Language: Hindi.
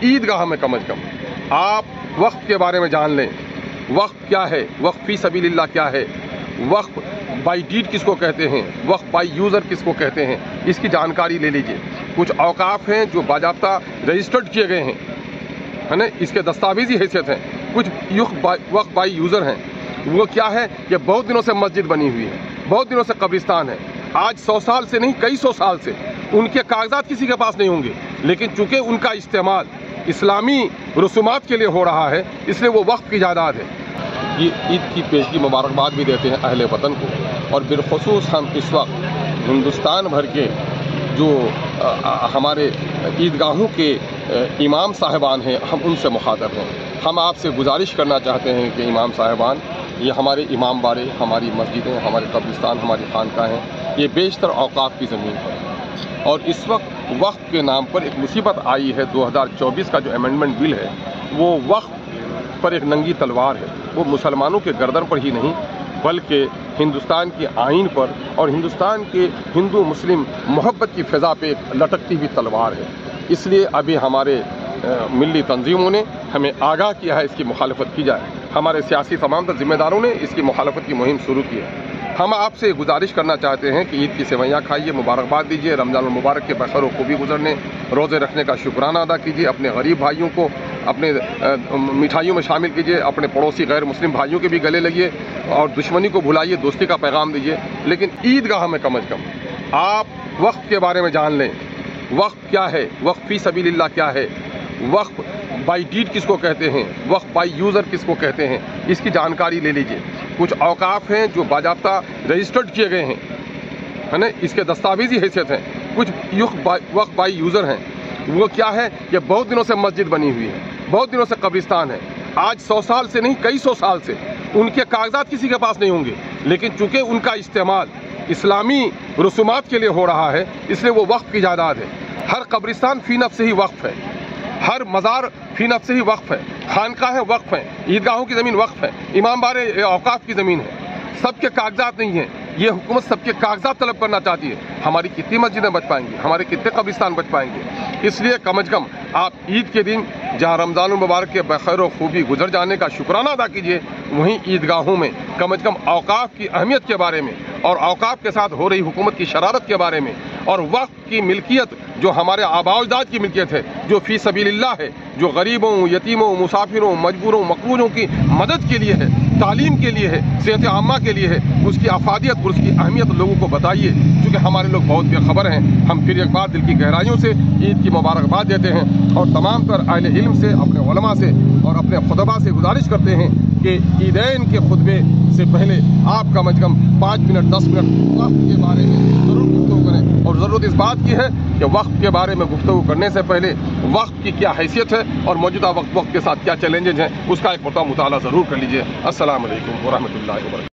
ईदगाह में कम अज़ कम आप वक्फ के बारे में जान लें। वक्फ क्या है, वक्फ फी सबीलिल्लाह क्या है, वक्फ बाई डीड किसको कहते हैं, वक्फ बाई यूज़र किसको कहते हैं, इसकी जानकारी ले लीजिए। कुछ औकाफ हैं जो बाज़ाब्ता रजिस्टर्ड किए गए हैं, है ना, इसके दस्तावेजी हैसियत हैं। कुछ वक्फ बाई यूज़र हैं, वो क्या है कि बहुत दिनों से मस्जिद बनी हुई है, बहुत दिनों से कब्रिस्तान है, आज 100 साल से नहीं कई 100 साल से उनके कागजात किसी के पास नहीं होंगे, लेकिन चूंकि उनका इस्तेमाल इस्लामी रसूमात के लिए हो रहा है, इसलिए वो वक्फ की जायदाद है। ये ईद की पेशगी मुबारकबाद भी देते हैं अहले वतन को, और बिलखुसूस हम इस वक्त हिंदुस्तान भर के जो हमारे ईदगाहों के इमाम साहिबान हैं, हम उनसे मुखातब हैं। हम आपसे गुजारिश करना चाहते हैं कि इमाम साहिबान, ये हमारे इमाम बारे, हमारी मस्जिदें, हमारे कब्रिस्तान, हमारी खानकाहें, ये बेशतर औकाफ की ज़मीन है, और इस वक्त वक्फ के नाम पर एक मुसीबत आई है। 2024 का जो अमेंडमेंट बिल है, वो वक्फ पर एक नंगी तलवार है। वो मुसलमानों के गर्दन पर ही नहीं, बल्कि हिंदुस्तान की आइन पर और हिंदुस्तान के हिंदू मुस्लिम मोहब्बत की फ़िज़ा पे एक लटकती हुई तलवार है। इसलिए अभी हमारे मिली तंजीमों ने हमें आगाह किया है इसकी मुखालफत की जाए। हमारे सियासी तमाम तर ज़िम्मेदारों ने इसकी मुखालफत की मुहिम शुरू की है। हम आपसे गुजारिश करना चाहते हैं कि ईद की सेवैयाँ खाइए, मुबारकबाद दीजिए, रमज़ान मुबारक के बखैर खूबी गुजरने, रोज़े रखने का शुक्राना अदा कीजिए, अपने गरीब भाइयों को अपने मिठाइयों में शामिल कीजिए, अपने पड़ोसी गैर मुस्लिम भाइयों के भी गले लगिए, और दुश्मनी को भुलाइए, दोस्ती का पैगाम दीजिए। लेकिन ईदगाह में कम अज़ कम आप वक्फ के बारे में जान लें। वक्फ क्या है, वक्फ फी सबीलिल्लाह क्या है, वक्फ बाई डीड किसको कहते हैं, वक्फ बाई यूज़र किसको कहते हैं, इसकी जानकारी ले लीजिए। कुछ औकाफ हैं जो बाज़ाब्ता रजिस्टर्ड किए गए हैं, है ना, इसके दस्तावेजी हैसियत हैं। कुछ वक्फ बाई यूज़र हैं, वो क्या है कि बहुत दिनों से मस्जिद बनी हुई है, बहुत दिनों से कब्रिस्तान है, आज 100 साल से नहीं कई 100 साल से उनके कागजात किसी के पास नहीं होंगे, लेकिन चूंकि उनका इस्तेमाल इस्लामी रसूमात के लिए हो रहा है, इसलिए वो वक्फ की जायदाद है। हर कब्रिस्तान फी नफ्स ही वक्फ है, हर मज़ार फी नफ्स ही वक्फ है, खानकाहें वक्फ हैं, ईदगाहों की ज़मीन वक्फ है, इमाम बारे औकाफ की ज़मीन है। सबके कागजात नहीं हैं, ये हुकूमत सबके कागजात तलब करना चाहती है। हमारी कितनी मस्जिदें बच पाएंगी, हमारे कितने कब्रिस्तान बच पाएंगे। इसलिए कम अज़ कम आप ईद के दिन जहाँ रमज़ान मुबारक के बखैर खूबी गुजर जाने का शुक्राना अदा कीजिए, वहीं ईदगाहों में कम अज़ कम औकाफ की अहमियत के बारे में, और औकाफ के साथ हो रही हुकूमत की शरारत के बारे में, और वक्फ की मिल्कियत जो हमारे आबा-ओ-अजदाद की मिल्कियत है, जो फी सबीलिल्लाह है, जो गरीबों, यतीमों, मुसाफिरों, मजबूरों, मकरूजों की मदद के लिए है, तालीम के लिए है, सेहत आम्मा के लिए है, उसकी अफादियत और उसकी अहमियत लोगों को बताइए। क्योंकि हमारे लोग बहुत बेखबर हैं। हम फिर एक बार दिल की गहराइयों से ईद की मुबारकबाद देते हैं, और तमाम तर अहले इल्म से, अपने उलमा से और अपने खुतबा से गुजारिश करते हैं कि ईदैन के खुतबे से पहले आप कम अज़ कम 5 मिनट 10 मिनट वक्फ के बारे में ज़रूर गुफ्तगू करें। और ज़रूरत इस बात की है कि वक्फ के बारे में गुफ्तगू करने से पहले वक्फ की क्या हैसियत है और मौजूदा वक्त के साथ क्या चैलेंजेज हैं, उसका एक मुताला ज़रूर कर लीजिए। अस्सलाम वालेकुम व रहमतुल्लाहि व बरकातहू।